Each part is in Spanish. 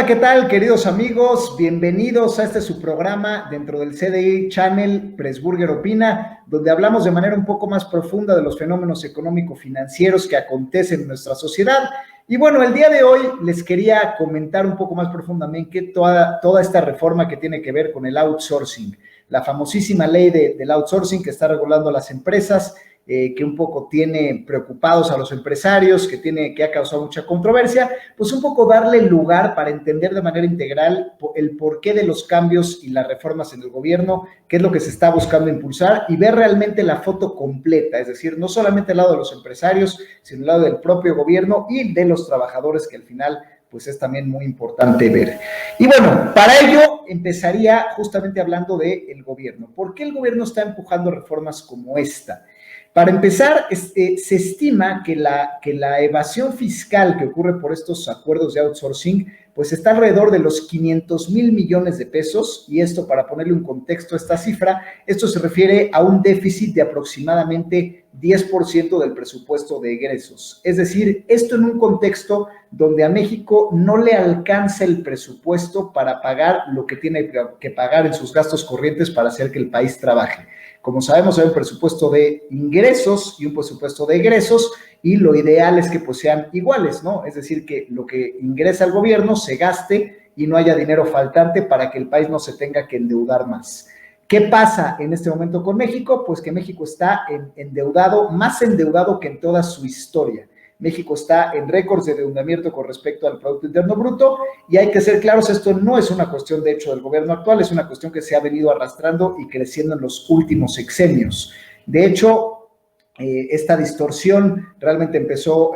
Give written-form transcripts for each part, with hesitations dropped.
Hola, ¿qué tal, queridos amigos? Bienvenidos a este su programa dentro del CDI Channel Pressburger Opina, donde hablamos de manera un poco más profunda de los fenómenos económico-financieros que acontecen en nuestra sociedad. Y bueno, el día de hoy les quería comentar un poco más profundamente toda esta reforma que tiene que ver con el outsourcing, la famosísima ley del outsourcing que está regulando a las empresas, que un poco tiene preocupados a los empresarios, que ha causado mucha controversia, pues un poco darle lugar para entender de manera integral el porqué de los cambios y las reformas en el gobierno, qué es lo que se está buscando impulsar y ver realmente la foto completa, es decir, no solamente el lado de los empresarios, sino el lado del propio gobierno y de los trabajadores, que al final pues es también muy importante ver. Y bueno, para ello empezaría justamente hablando del gobierno. ¿Por qué el gobierno está empujando reformas como esta? Para empezar, se estima que la evasión fiscal que ocurre por estos acuerdos de outsourcing, pues está alrededor de los 500,000 millones de pesos, y esto, para ponerle un contexto a esta cifra, esto se refiere a un déficit de aproximadamente 10% del presupuesto de egresos. Es decir, esto en un contexto donde a México no le alcanza el presupuesto para pagar lo que tiene que pagar en sus gastos corrientes para hacer que el país trabaje. Como sabemos, hay un presupuesto de ingresos y un presupuesto de egresos, y lo ideal es que pues sean iguales, ¿no? Es decir, que lo que ingresa al gobierno se gaste y no haya dinero faltante para que el país no se tenga que endeudar más. ¿Qué pasa en este momento con México? Pues que México está endeudado, más endeudado que en toda su historia. México está en récords de endeudamiento con respecto al Producto Interno Bruto, y hay que ser claros, esto no es una cuestión de hecho del gobierno actual, es una cuestión que se ha venido arrastrando y creciendo en los últimos sexenios. De hecho, esta distorsión realmente empezó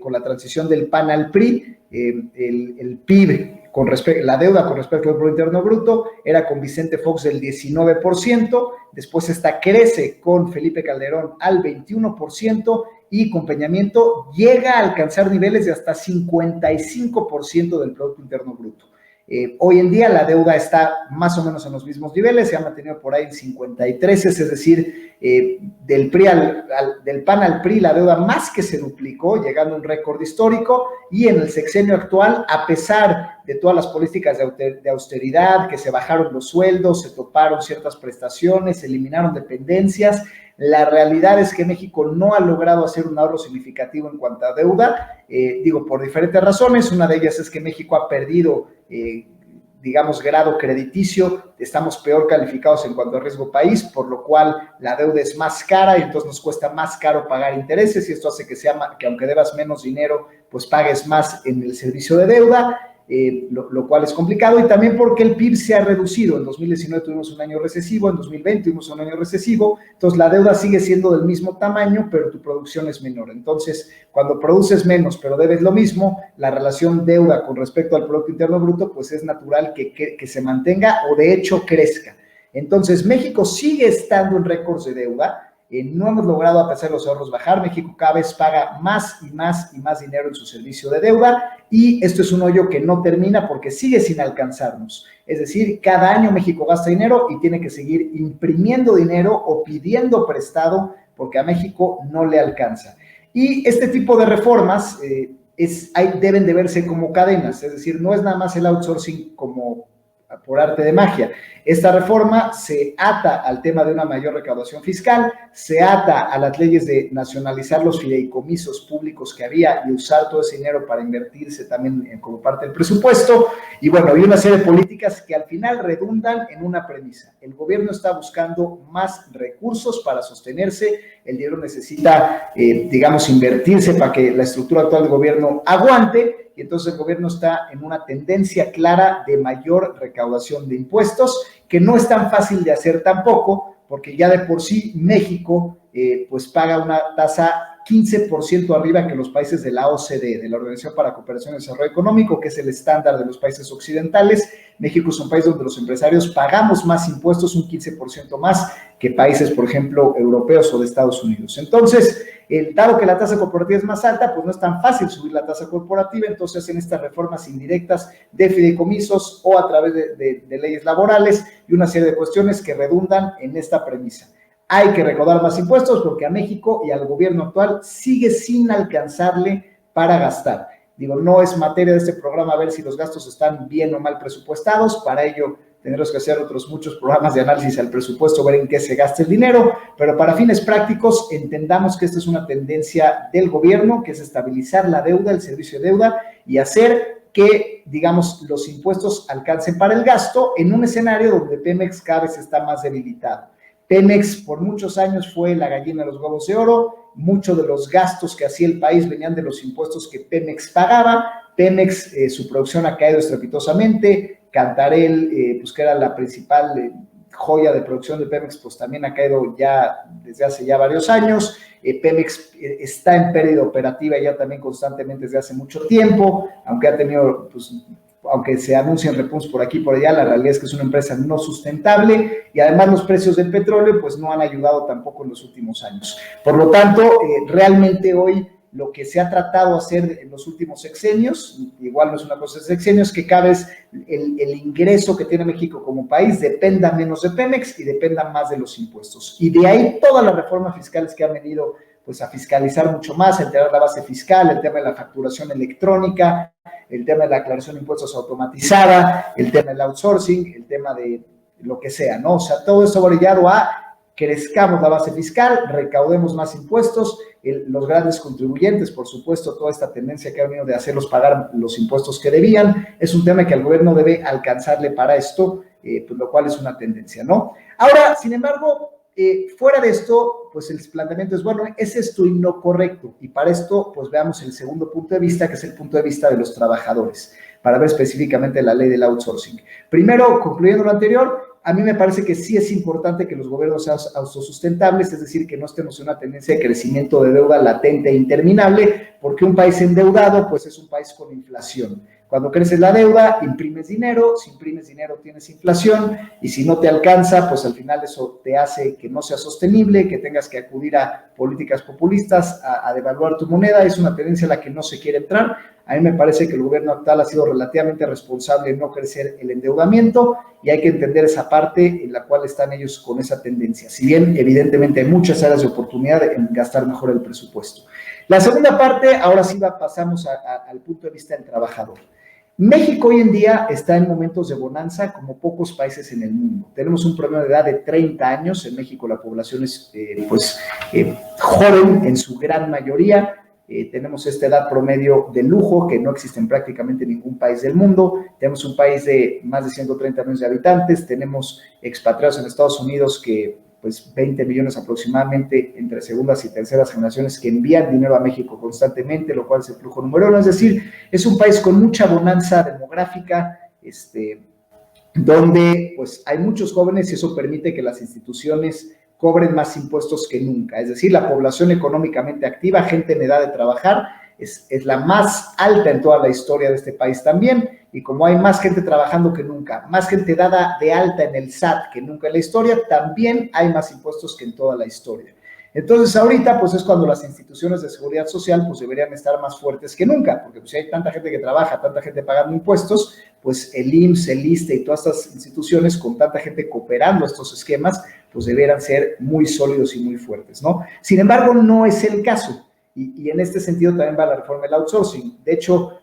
con la transición del PAN al PRI. El PIB, la deuda con respecto al Producto Interno Bruto, era con Vicente Fox del 19%, después esta crece con Felipe Calderón al 21%, y con Peña Nieto llega a alcanzar niveles de hasta 55% del Producto Interno Bruto. Hoy en día la deuda está más o menos en los mismos niveles, se ha mantenido por ahí en 53, es decir, del PAN al PRI la deuda más que se duplicó, llegando a un récord histórico, y en el sexenio actual, a pesar de todas las políticas de austeridad, que se bajaron los sueldos, se toparon ciertas prestaciones, se eliminaron dependencias, la realidad es que México no ha logrado hacer un ahorro significativo en cuanto a deuda, por diferentes razones. Una de ellas es que México ha perdido, grado crediticio, estamos peor calificados en cuanto a riesgo país, por lo cual la deuda es más cara y entonces nos cuesta más caro pagar intereses, y esto hace que aunque debas menos dinero, pues pagues más en el servicio de deuda. Lo cual es complicado, y también porque el PIB se ha reducido. En 2019 tuvimos un año recesivo, en 2020 tuvimos un año recesivo, entonces la deuda sigue siendo del mismo tamaño, pero tu producción es menor. Entonces, cuando produces menos, pero debes lo mismo, la relación deuda con respecto al Producto Interno Bruto, pues es natural que se mantenga o de hecho crezca. Entonces, México sigue estando en récords de deuda. No hemos logrado, a pesar de los ahorros, bajar. México cada vez paga más y más y más dinero en su servicio de deuda, y esto es un hoyo que no termina porque sigue sin alcanzarnos. Es decir, cada año México gasta dinero y tiene que seguir imprimiendo dinero o pidiendo prestado porque a México no le alcanza. Y este tipo de reformas deben de verse como cadenas, es decir, no es nada más el outsourcing como por arte de magia. Esta reforma se ata al tema de una mayor recaudación fiscal, se ata a las leyes de nacionalizar los fideicomisos públicos que había y usar todo ese dinero para invertirse también como parte del presupuesto, y bueno, hay una serie de políticas que al final redundan en una premisa: el gobierno está buscando más recursos para sostenerse, el dinero necesita, invertirse para que la estructura actual del gobierno aguante, y entonces el gobierno está en una tendencia clara de mayor recaudación de impuestos, que no es tan fácil de hacer tampoco, porque ya de por sí México pues paga una tasa 15% arriba que los países de la OCDE, de la Organización para la Cooperación y Desarrollo Económico, que es el estándar de los países occidentales. México es un país donde los empresarios pagamos más impuestos, un 15% más que países, por ejemplo, europeos o de Estados Unidos. Entonces, dado que la tasa corporativa es más alta, pues no es tan fácil subir la tasa corporativa, entonces hacen estas reformas indirectas de fideicomisos o a través de leyes laborales y una serie de cuestiones que redundan en esta premisa. Hay que recaudar más impuestos porque a México y al gobierno actual sigue sin alcanzarle para gastar. Digo, no es materia de este programa ver si los gastos están bien o mal presupuestados. Para ello tendremos que hacer otros muchos programas de análisis al presupuesto, ver en qué se gasta el dinero, pero para fines prácticos entendamos que esta es una tendencia del gobierno, que es estabilizar la deuda, el servicio de deuda, y hacer que, digamos, los impuestos alcancen para el gasto en un escenario donde Pemex cada vez está más debilitado. Pemex por muchos años fue la gallina de los huevos de oro, muchos de los gastos que hacía el país venían de los impuestos que Pemex pagaba. Pemex, su producción ha caído estrepitosamente. Cantarell, pues que era la principal joya de producción de Pemex, pues también ha caído ya desde hace ya varios años. Pemex está en pérdida operativa ya también constantemente desde hace mucho tiempo, aunque ha tenido, pues, aunque se anuncian repuntes por aquí y por allá, la realidad es que es una empresa no sustentable y además los precios del petróleo pues no han ayudado tampoco en los últimos años. Por lo tanto, realmente hoy lo que se ha tratado de hacer en los últimos sexenios, igual no es una cosa de sexenios, que cada vez el ingreso que tiene México como país dependa menos de Pemex y dependa más de los impuestos. Y de ahí todas las reformas fiscales que han venido pues a fiscalizar mucho más, a integrar la base fiscal, el tema de la facturación electrónica, el tema de la aclaración de impuestos automatizada, el tema del outsourcing, el tema de lo que sea, ¿no? O sea, todo eso orillado a crezcamos la base fiscal, recaudemos más impuestos, los grandes contribuyentes, por supuesto, toda esta tendencia que ha venido de hacerlos pagar los impuestos que debían, es un tema que el gobierno debe alcanzarle para esto, pues lo cual es una tendencia, ¿no? Ahora, sin embargo, fuera de esto, pues el planteamiento es, bueno, ¿es esto y no correcto? Y para esto, pues veamos el segundo punto de vista, que es el punto de vista de los trabajadores, para ver específicamente la ley del outsourcing. Primero, concluyendo lo anterior, a mí me parece que sí es importante que los gobiernos sean autosustentables, es decir, que no estemos en una tendencia de crecimiento de deuda latente e interminable, porque un país endeudado, pues es un país con inflación. Cuando crece la deuda, imprimes dinero, si imprimes dinero tienes inflación, y si no te alcanza, pues al final eso te hace que no sea sostenible, que tengas que acudir a políticas populistas, a devaluar tu moneda. Es una tendencia a la que no se quiere entrar. A mí me parece que el gobierno actual ha sido relativamente responsable en no crecer el endeudamiento y hay que entender esa parte en la cual están ellos con esa tendencia. Si bien, evidentemente, hay muchas áreas de oportunidad en gastar mejor el presupuesto. La segunda parte, ahora sí pasamos al punto de vista del trabajador. México hoy en día está en momentos de bonanza como pocos países en el mundo. Tenemos un promedio de edad de 30 años. En México la población es joven en su gran mayoría. Tenemos esta edad promedio de lujo que no existe en prácticamente ningún país del mundo. Tenemos un país de más de 130 millones de habitantes. Tenemos expatriados en Estados Unidos que, pues, 20 millones aproximadamente entre segundas y terceras generaciones que envían dinero a México constantemente, lo cual es el flujo número uno. Es decir, es un país con mucha bonanza demográfica, donde pues hay muchos jóvenes y eso permite que las instituciones cobren más impuestos que nunca. Es decir, la población económicamente activa, gente en edad de trabajar, es la más alta en toda la historia de este país también, y como hay más gente trabajando que nunca, más gente dada de alta en el SAT que nunca en la historia, también hay más impuestos que en toda la historia. Entonces, ahorita, pues es cuando las instituciones de seguridad social, pues deberían estar más fuertes que nunca, porque pues, si hay tanta gente que trabaja, tanta gente pagando impuestos, pues el IMSS, el ISSSTE y todas estas instituciones con tanta gente cooperando estos esquemas, pues deberían ser muy sólidos y muy fuertes, ¿no? Sin embargo, no es el caso. Y en este sentido también va la reforma del outsourcing. De hecho,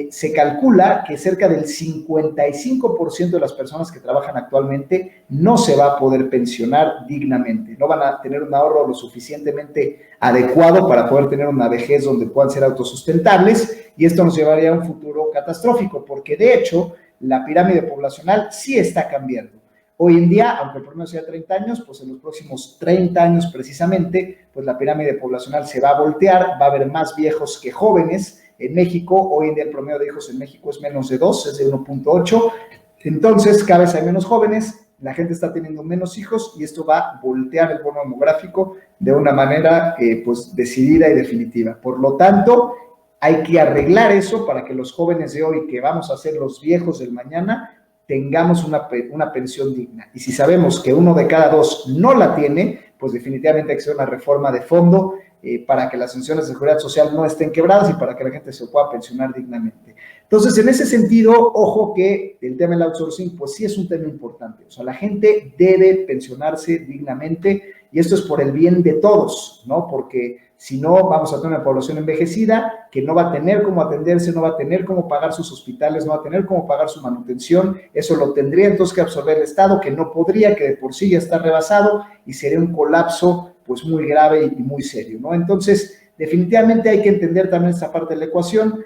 se calcula que cerca del 55% de las personas que trabajan actualmente no se va a poder pensionar dignamente, no van a tener un ahorro lo suficientemente adecuado para poder tener una vejez donde puedan ser autosustentables, y esto nos llevaría a un futuro catastrófico, porque de hecho la pirámide poblacional sí está cambiando. Hoy en día, aunque el promedio sea 30 años, pues en los próximos 30 años precisamente, pues la pirámide poblacional se va a voltear, va a haber más viejos que jóvenes. En México, hoy en día el promedio de hijos en México es menos de 2, es de 1.8. Entonces, cada vez hay menos jóvenes, la gente está teniendo menos hijos y esto va a voltear el bono demográfico de una manera pues decidida y definitiva. Por lo tanto, hay que arreglar eso para que los jóvenes de hoy, que vamos a ser los viejos del mañana, tengamos una pensión digna. Y si sabemos que 1 de cada 2 no la tiene, pues definitivamente hay que hacer una reforma de fondo para que las instituciones de seguridad social no estén quebradas y para que la gente se pueda pensionar dignamente. Entonces, en ese sentido, ojo que el tema del outsourcing, pues sí es un tema importante. O sea, la gente debe pensionarse dignamente y esto es por el bien de todos, ¿no? Porque Si no, vamos a tener una población envejecida que no va a tener cómo atenderse, no va a tener cómo pagar sus hospitales, no va a tener cómo pagar su manutención. Eso lo tendría entonces que absorber el Estado, que no podría, que de por sí ya está rebasado, y sería un colapso pues muy grave y muy serio, ¿no? Entonces, definitivamente hay que entender también esta parte de la ecuación.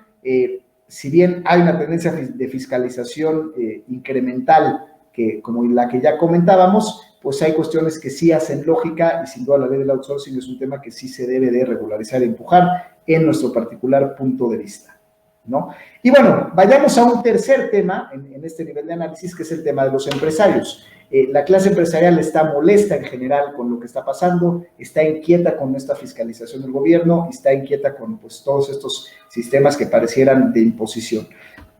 Si bien hay una tendencia de fiscalización incremental, que, como la que ya comentábamos, pues hay cuestiones que sí hacen lógica, y sin duda la ley del outsourcing es un tema que sí se debe de regularizar y empujar en nuestro particular punto de vista, ¿no? Y bueno, vayamos a un tercer tema en este nivel de análisis, que es el tema de los empresarios. La clase empresarial está molesta en general con lo que está pasando, está inquieta con esta fiscalización del gobierno, está inquieta con pues todos estos sistemas que parecieran de imposición.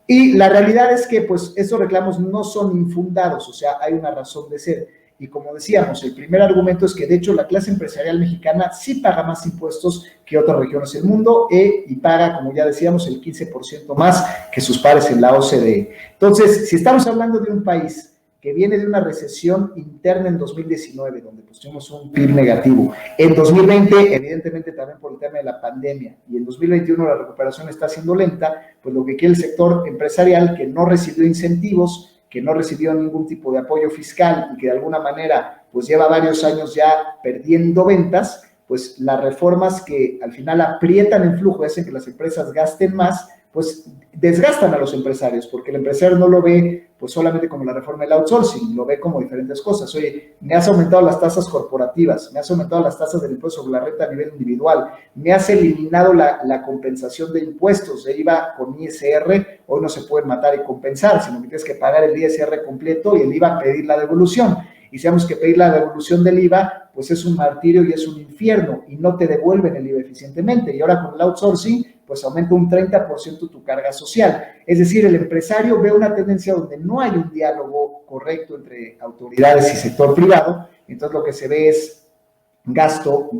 Y la realidad es que pues esos reclamos no son infundados, o sea, hay una razón de ser. Y como decíamos, el primer argumento es que de hecho la clase empresarial mexicana sí paga más impuestos que otras regiones del mundo y paga, como ya decíamos, el 15% más que sus pares en la OCDE. Entonces, si estamos hablando de un país que viene de una recesión interna en 2019, donde pues tuvimos un PIB negativo. En 2020, evidentemente también por el tema de la pandemia, y en 2021 la recuperación está siendo lenta, pues lo que quiere el sector empresarial, que no recibió incentivos, que no recibió ningún tipo de apoyo fiscal y que de alguna manera pues lleva varios años ya perdiendo ventas, pues las reformas que al final aprietan el flujo, hacen que las empresas gasten más, pues desgastan a los empresarios, porque el empresario no lo ve pues solamente como la reforma del outsourcing, lo ve como diferentes cosas. Oye, me has aumentado las tasas corporativas, me has aumentado las tasas del impuesto sobre la renta a nivel individual, me has eliminado la compensación de impuestos de IVA con ISR, hoy no se pueden matar y compensar, sino que tienes que pagar el ISR completo y el IVA pedir la devolución. Y sabemos que pedir la devolución del IVA, pues es un martirio y es un infierno, y no te devuelven el IVA eficientemente. Y ahora con el outsourcing, pues aumenta un 30% tu carga social. Es decir, el empresario ve una tendencia donde no hay un diálogo correcto entre autoridades y sector privado, entonces lo que se ve es gasto,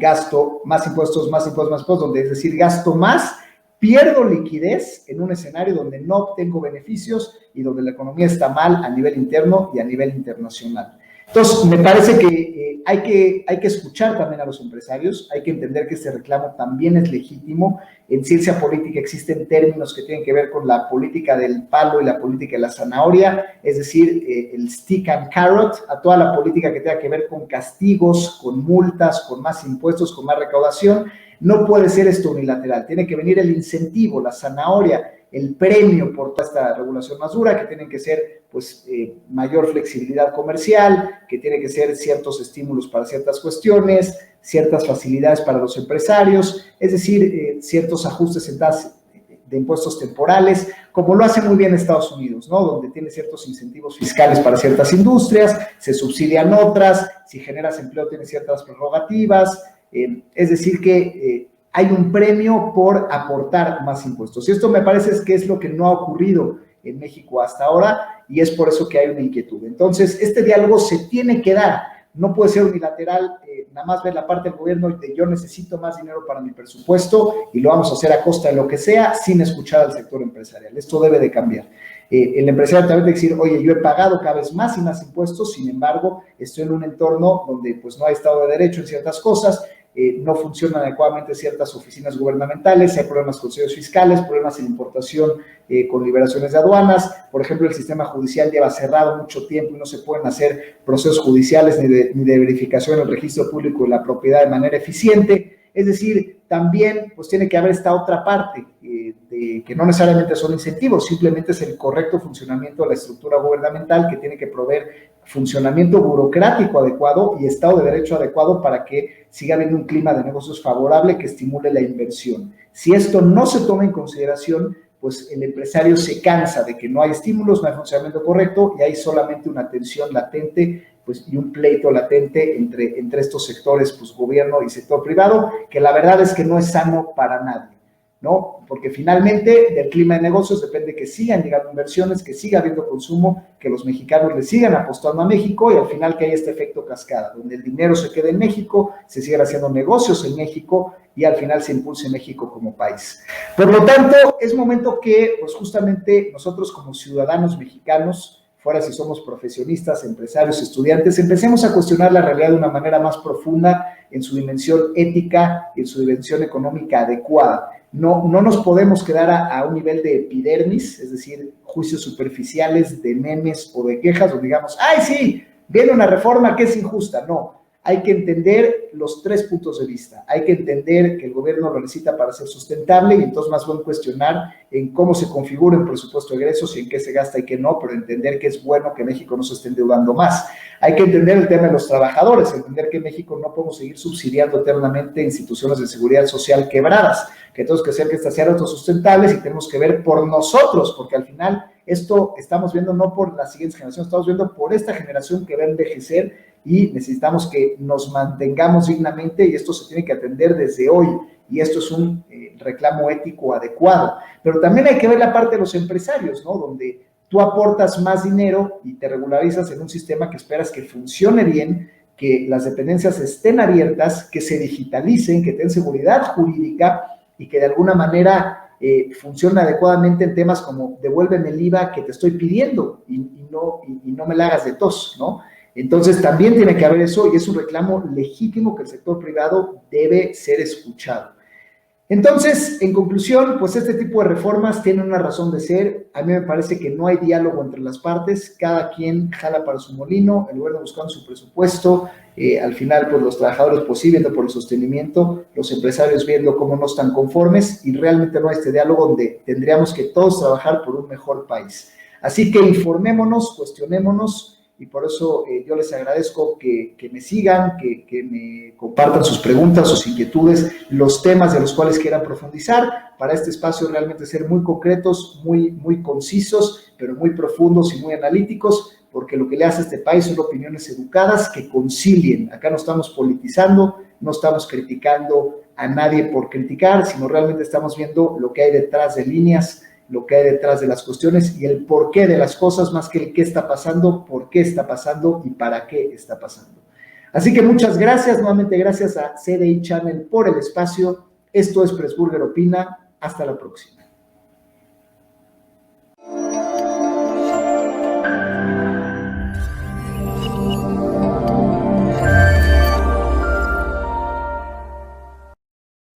más impuestos, más impuestos, más impuestos, donde es decir, gasto más, pierdo liquidez en un escenario donde no obtengo beneficios y donde la economía está mal a nivel interno y a nivel internacional. Entonces, me parece que hay que escuchar también a los empresarios, hay que entender que este reclamo también es legítimo. En ciencia política existen términos que tienen que ver con la política del palo y la política de la zanahoria, es decir, el stick and carrot, a toda la política que tenga que ver con castigos, con multas, con más impuestos, con más recaudación. No puede ser esto unilateral, tiene que venir el incentivo, la zanahoria, el premio por toda esta regulación más dura, que tienen que ser pues mayor flexibilidad comercial, que tiene que ser ciertos estímulos para ciertas cuestiones, ciertas facilidades para los empresarios, es decir, ciertos ajustes en tasas de impuestos temporales, como lo hace muy bien Estados Unidos, ¿no? Donde tiene ciertos incentivos fiscales para ciertas industrias, se subsidian otras, si generas empleo tienes ciertas prerrogativas, es decir que hay un premio por aportar más impuestos. Y esto me parece que es lo que no ha ocurrido en México hasta ahora, y es por eso que hay una inquietud. Entonces, este diálogo se tiene que dar, no puede ser unilateral, nada más ver la parte del gobierno de yo necesito más dinero para mi presupuesto y lo vamos a hacer a costa de lo que sea, sin escuchar al sector empresarial. Esto debe de cambiar. El empresario también debe decir, oye, yo he pagado cada vez más y más impuestos, sin embargo, estoy en un entorno donde pues no hay Estado de Derecho en ciertas cosas, no funcionan adecuadamente ciertas oficinas gubernamentales, hay problemas con sellos fiscales, problemas en importación con liberaciones de aduanas, por ejemplo, el sistema judicial lleva cerrado mucho tiempo y no se pueden hacer procesos judiciales ni de verificación en el registro público de la propiedad de manera eficiente. Es decir, también pues tiene que haber esta otra parte, que no necesariamente son incentivos, simplemente es el correcto funcionamiento de la estructura gubernamental que tiene que proveer funcionamiento burocrático adecuado y Estado de Derecho adecuado para que siga habiendo un clima de negocios favorable que estimule la inversión. Si esto no se toma en consideración, pues el empresario se cansa de que no hay estímulos, no hay funcionamiento correcto y hay solamente una tensión latente pues, y un pleito latente entre estos sectores, pues gobierno y sector privado, que la verdad es que no es sano para nadie, ¿no? Porque finalmente del clima de negocios depende que sigan llegando inversiones, que siga habiendo consumo, que los mexicanos le sigan apostando a México y al final que haya este efecto cascada, donde el dinero se quede en México, se sigan haciendo negocios en México y al final se impulse México como país. Por lo tanto, es momento que, pues justamente nosotros como ciudadanos mexicanos, fuera si somos profesionistas, empresarios, estudiantes, empecemos a cuestionar la realidad de una manera más profunda en su dimensión ética y en su dimensión económica adecuada. No nos podemos quedar a un nivel de epidermis, es decir, juicios superficiales de memes o de quejas, donde digamos, ¡ay, sí! Viene una reforma que es injusta. No, hay que entender los tres puntos de vista. Hay que entender que el gobierno lo necesita para ser sustentable y entonces más bien cuestionar en cómo se configura el presupuesto de egresos y en qué se gasta y qué no, pero entender que es bueno que México no se esté endeudando más. Hay que entender el tema de los trabajadores, entender que en México no podemos seguir subsidiando eternamente instituciones de seguridad social quebradas, que tenemos que hacer que estas sean autosustentables y tenemos que ver por nosotros, porque al final esto estamos viendo no por las siguientes generaciones, estamos viendo por esta generación que va a envejecer y necesitamos que nos mantengamos dignamente y esto se tiene que atender desde hoy y esto es un reclamo ético adecuado. Pero también hay que ver la parte de los empresarios, ¿no? Donde tú aportas más dinero y te regularizas en un sistema que esperas que funcione bien, que las dependencias estén abiertas, que se digitalicen, que tengan seguridad jurídica y que de alguna manera funcione adecuadamente en temas como devuélveme el IVA que te estoy pidiendo y no me la hagas de tos, ¿no? Entonces también tiene que haber eso y es un reclamo legítimo que el sector privado debe ser escuchado. Entonces, en conclusión, pues este tipo de reformas tienen una razón de ser. A mí me parece que no hay diálogo entre las partes, cada quien jala para su molino, el gobierno buscando su presupuesto, al final pues los trabajadores pues sí viendo por el sostenimiento, los empresarios viendo cómo no están conformes y realmente no hay este diálogo donde tendríamos que todos trabajar por un mejor país. Así que informémonos, cuestionémonos, y por eso yo les agradezco que me sigan, que me compartan sus preguntas, sus inquietudes, los temas de los cuales quieran profundizar, para este espacio realmente ser muy concretos, muy concisos, pero muy profundos y muy analíticos, porque lo que le hace a este país son opiniones educadas que concilien. Acá no estamos politizando, no estamos criticando a nadie por criticar, sino realmente estamos viendo lo que hay detrás de líneas, lo que hay detrás de las cuestiones y el porqué de las cosas, más que el qué está pasando, por qué está pasando y para qué está pasando. Así que muchas gracias, nuevamente gracias a CDI Channel por el espacio. Esto es Pressburger Opina. Hasta la próxima.